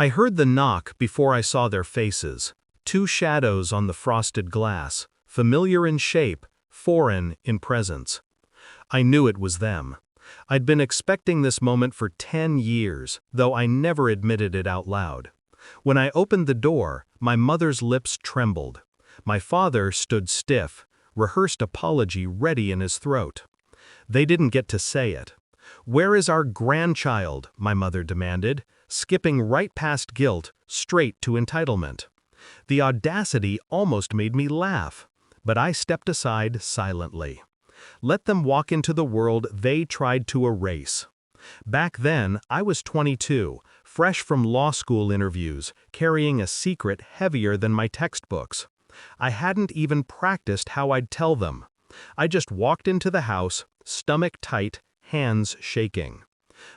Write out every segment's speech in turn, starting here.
I heard the knock before I saw their faces. Two shadows on the frosted glass, familiar in shape, foreign in presence. I knew it was them. I'd been expecting this moment for 10 years, though I never admitted it out loud. When I opened the door, my mother's lips trembled. My father stood stiff, rehearsed apology ready in his throat. They didn't get to say it. "Where is our grandchild?" my mother demanded, skipping right past guilt, straight to entitlement. The audacity almost made me laugh, but I stepped aside silently. Let them walk into the world they tried to erase. Back then, I was 22, fresh from law school interviews, carrying a secret heavier than my textbooks. I hadn't even practiced how I'd tell them. I just walked into the house, stomach tight, hands shaking.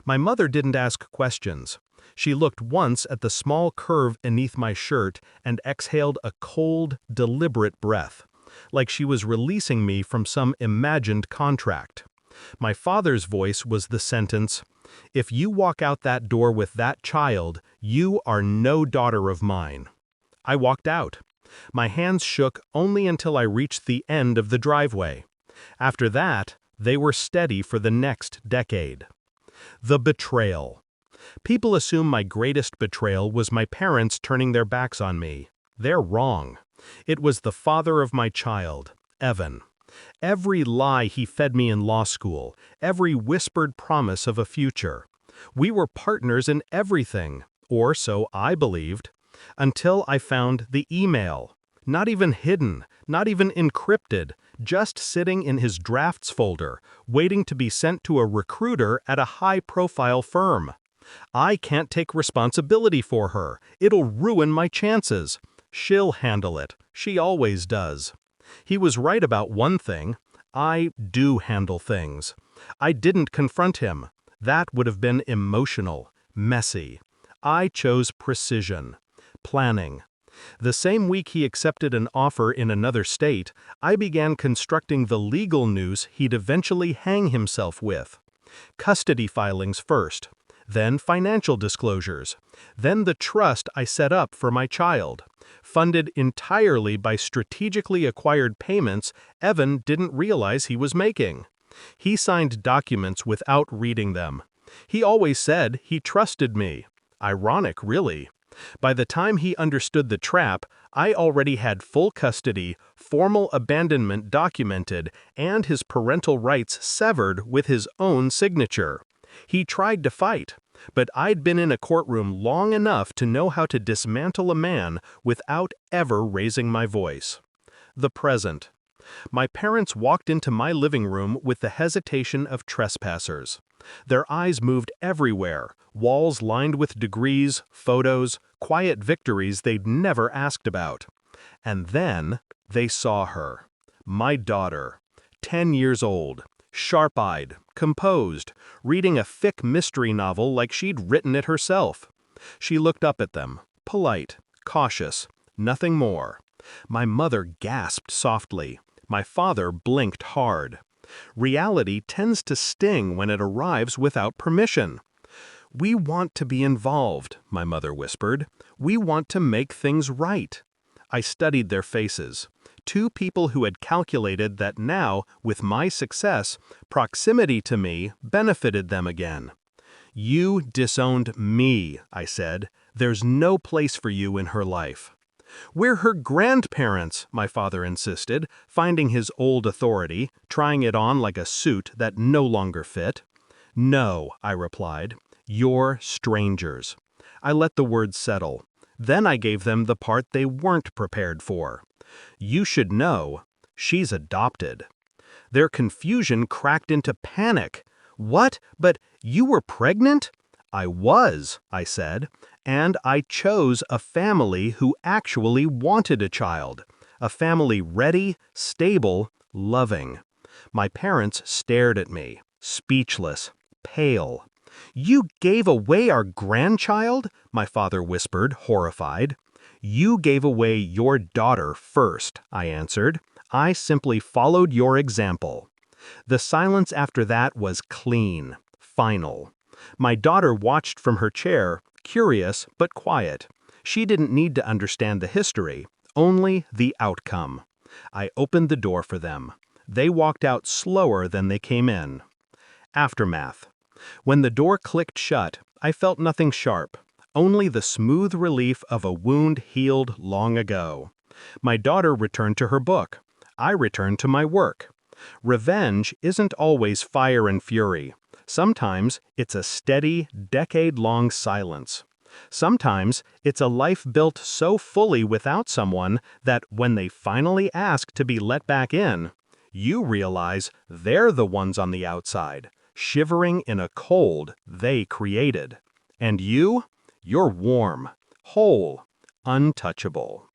My mother didn't ask questions. She looked once at the small curve beneath my shirt and exhaled a cold, deliberate breath, like she was releasing me from some imagined contract. My father's voice was the sentence, "If you walk out that door with that child, you are no daughter of mine." I walked out. My hands shook only until I reached the end of the driveway. After that, they were steady for the next decade. The betrayal. People assume my greatest betrayal was my parents turning their backs on me. They're wrong. It was the father of my child, Evan. Every lie he fed me in law school, every whispered promise of a future. We were partners in everything, or so I believed, until I found the email. Not even hidden, not even encrypted, just sitting in his drafts folder, waiting to be sent to a recruiter at a high-profile firm. I can't take responsibility for her. It'll ruin my chances. She'll handle it. She always does. He was right about one thing. I do handle things. I didn't confront him. That would have been emotional, messy. I chose precision, planning. The same week he accepted an offer in another state, I began constructing the legal noose he'd eventually hang himself with. Custody filings first, then financial disclosures, then the trust I set up for my child. Funded entirely by strategically acquired payments Evan didn't realize he was making. He signed documents without reading them. He always said he trusted me. Ironic, really. By the time he understood the trap, I already had full custody, formal abandonment documented, and his parental rights severed with his own signature. He tried to fight, but I'd been in a courtroom long enough to know how to dismantle a man without ever raising my voice. The present. My parents walked into my living room with the hesitation of trespassers. Their eyes moved everywhere, walls lined with degrees, photos, quiet victories they'd never asked about. And then they saw her, my daughter, 10 years old, sharp-eyed, composed, reading a thick mystery novel like she'd written it herself. She looked up at them, polite, cautious, nothing more. My mother gasped softly. My father blinked hard. Reality tends to sting when it arrives without permission. "We want to be involved," my mother whispered. "We want to make things right." I studied their faces. Two people who had calculated that now, with my success, proximity to me benefited them again. "You disowned me," I said. "There's no place for you in her life." "We're her grandparents," my father insisted, finding his old authority, trying it on like a suit that no longer fit. "No," I replied. "You're strangers." I let the words settle. Then I gave them the part they weren't prepared for. "You should know, she's adopted." Their confusion cracked into panic. "What? But you were pregnant?" "I was," I said, "and I chose a family who actually wanted a child. A family ready, stable, loving." My parents stared at me, speechless, pale. "You gave away our grandchild?" my father whispered, horrified. "You gave away your daughter first," I answered. "I simply followed your example." The silence after that was clean, final. My daughter watched from her chair, Curious but quiet. She didn't need to understand the history, only the outcome. I opened the door for them. They walked out slower than they came in. Aftermath. When the door clicked shut, I felt nothing sharp, only the smooth relief of a wound healed long ago. My daughter returned to her book. I returned to my work. Revenge isn't always fire and fury. Sometimes it's a steady, decade-long silence. Sometimes it's a life built so fully without someone that when they finally ask to be let back in, you realize they're the ones on the outside, shivering in a cold they created. And you're warm, whole, untouchable.